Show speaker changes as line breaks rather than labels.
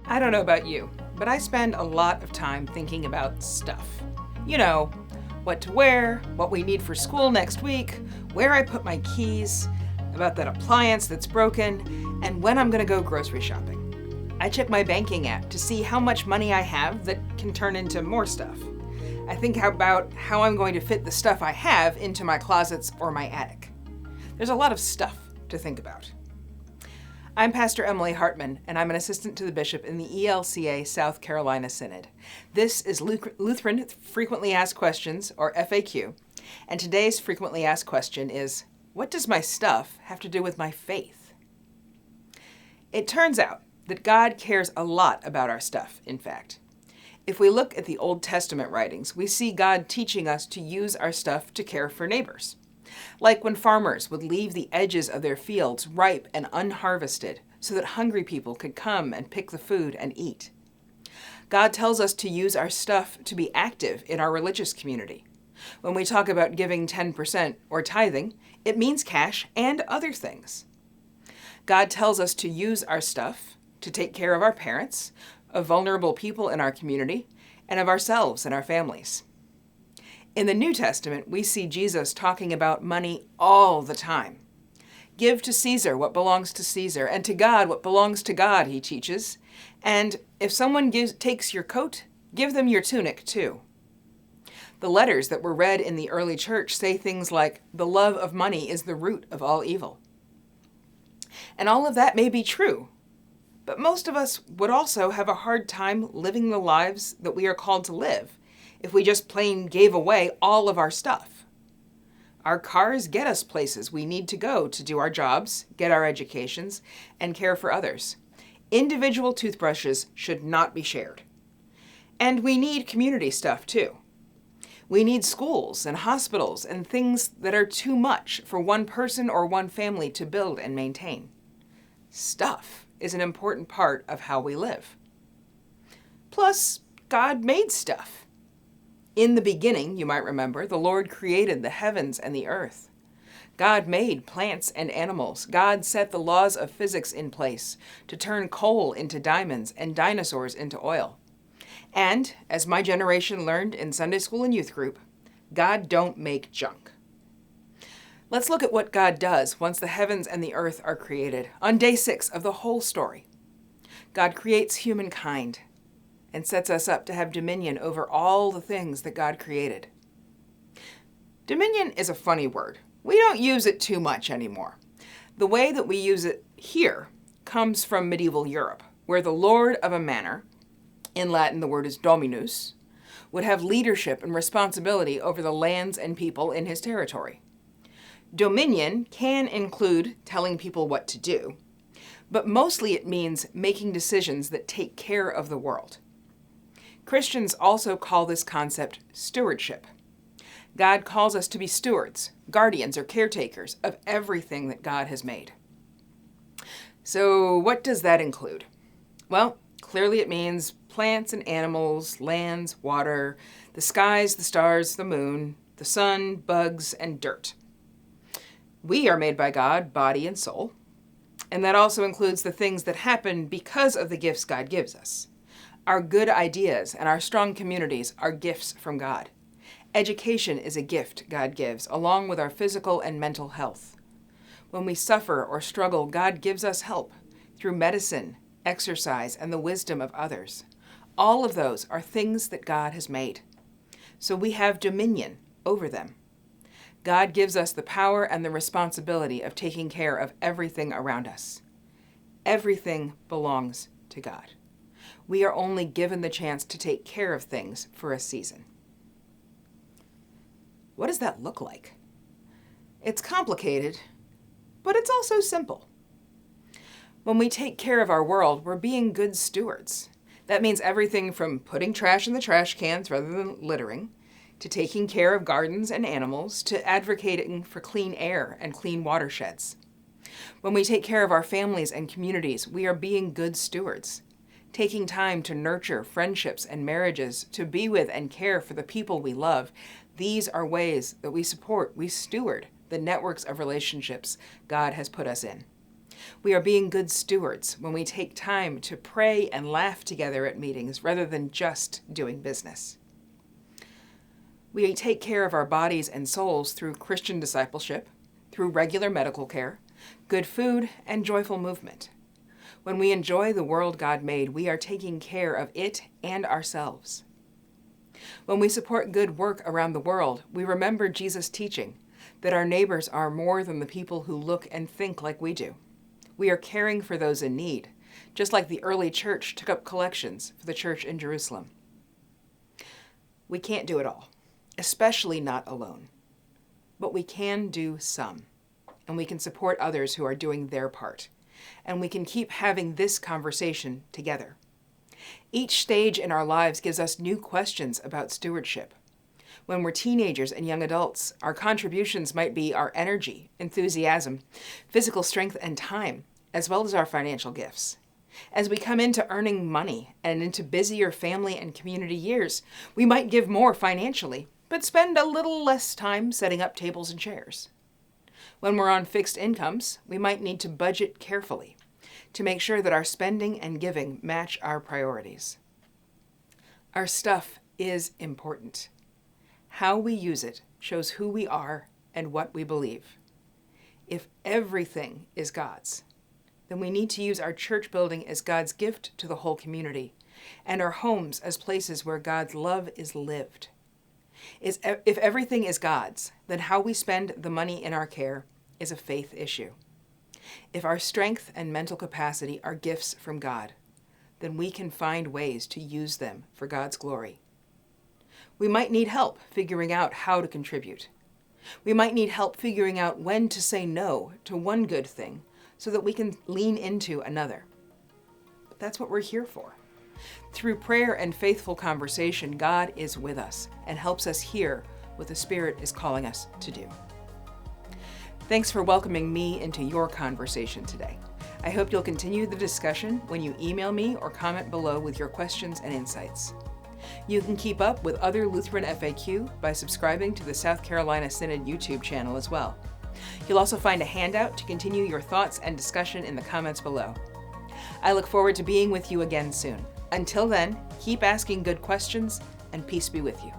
I don't know about you, but I spend a lot of time thinking about stuff. You know, what to wear, what we need for school next week, where I put my keys, about that appliance that's broken, and when I'm gonna go grocery shopping. I check my banking app to see how much money I have that can turn into more stuff. I think about how I'm going to fit the stuff I have into my closets or my attic. There's a lot of stuff to think about. I'm Pastor Emily Hartmann, and I'm an assistant to the bishop in the ELCA South Carolina Synod. This is Lutheran Frequently Asked Questions, or FAQ, and today's frequently asked question is, what does my stuff have to do with my faith? It turns out that God cares a lot about our stuff, in fact. If we look at the Old Testament writings, we see God teaching us to use our stuff to care for neighbors. Like when farmers would leave the edges of their fields ripe and unharvested so that hungry people could come and pick the food and eat. God tells us to use our stuff to be active in our religious community. When we talk about giving 10% or tithing, it means cash and other things. God tells us to use our stuff to take care of our parents, of vulnerable people in our community, and of ourselves and our families. In the New Testament, we see Jesus talking about money all the time. Give to Caesar what belongs to Caesar, and to God what belongs to God, he teaches. And if someone takes your coat, give them your tunic too. The letters that were read in the early church say things like, the love of money is the root of all evil. And all of that may be true, but most of us would also have a hard time living the lives that we are called to live if we just plain gave away all of our stuff. Our cars get us places we need to go to do our jobs, get our educations, and care for others. Individual toothbrushes should not be shared. And we need community stuff too. We need schools and hospitals and things that are too much for one person or one family to build and maintain. Stuff is an important part of how we live. Plus, God made stuff. In the beginning, you might remember, the Lord created the heavens and the earth. God made plants and animals. God set the laws of physics in place to turn coal into diamonds and dinosaurs into oil. And, as my generation learned in Sunday school and youth group, God don't make junk. Let's look at what God does once the heavens and the earth are created, on day 6 of the whole story. God creates humankind and sets us up to have dominion over all the things that God created. Dominion is a funny word. We don't use it too much anymore. The way that we use it here comes from medieval Europe, where the lord of a manor, in Latin the word is dominus, would have leadership and responsibility over the lands and people in his territory. Dominion can include telling people what to do, but mostly it means making decisions that take care of the world. Christians also call this concept stewardship. God calls us to be stewards, guardians, or caretakers of everything that God has made. So what does that include? Well, clearly it means plants and animals, lands, water, the skies, the stars, the moon, the sun, bugs, and dirt. We are made by God, body and soul, and that also includes the things that happen because of the gifts God gives us. Our good ideas and our strong communities are gifts from God. Education is a gift God gives, along with our physical and mental health. When we suffer or struggle, God gives us help through medicine, exercise, and the wisdom of others. All of those are things that God has made. So we have dominion over them. God gives us the power and the responsibility of taking care of everything around us. Everything belongs to God. We are only given the chance to take care of things for a season. What does that look like? It's complicated, but it's also simple. When we take care of our world, we're being good stewards. That means everything from putting trash in the trash cans rather than littering, to taking care of gardens and animals, to advocating for clean air and clean watersheds. When we take care of our families and communities, we are being good stewards. Taking time to nurture friendships and marriages, to be with and care for the people we love, these are ways that we steward the networks of relationships God has put us in. We are being good stewards when we take time to pray and laugh together at meetings rather than just doing business. We take care of our bodies and souls through Christian discipleship, through regular medical care, good food, and joyful movement. When we enjoy the world God made, we are taking care of it and ourselves. When we support good work around the world, we remember Jesus' teaching that our neighbors are more than the people who look and think like we do. We are caring for those in need, just like the early church took up collections for the church in Jerusalem. We can't do it all, especially not alone. But we can do some, and we can support others who are doing their part, and we can keep having this conversation together. Each stage in our lives gives us new questions about stewardship. When we're teenagers and young adults, our contributions might be our energy, enthusiasm, physical strength, and time, as well as our financial gifts. As we come into earning money and into busier family and community years, we might give more financially, but spend a little less time setting up tables and chairs. When we're on fixed incomes, we might need to budget carefully to make sure that our spending and giving match our priorities. Our stuff is important. How we use it shows who we are and what we believe. If everything is God's, then we need to use our church building as God's gift to the whole community, and our homes as places where God's love is lived. If everything is God's, then how we spend the money in our care is a faith issue. If our strength and mental capacity are gifts from God, then we can find ways to use them for God's glory. We might need help figuring out how to contribute. We might need help figuring out when to say no to one good thing so that we can lean into another. But that's what we're here for. Through prayer and faithful conversation, God is with us and helps us hear what the Spirit is calling us to do. Thanks for welcoming me into your conversation today. I hope you'll continue the discussion when you email me or comment below with your questions and insights. You can keep up with other Lutheran F.A.Q by subscribing to the South Carolina Synod YouTube channel as well. You'll also find a handout to continue your thoughts and discussion in the comments below. I look forward to being with you again soon. Until then, keep asking good questions, and peace be with you.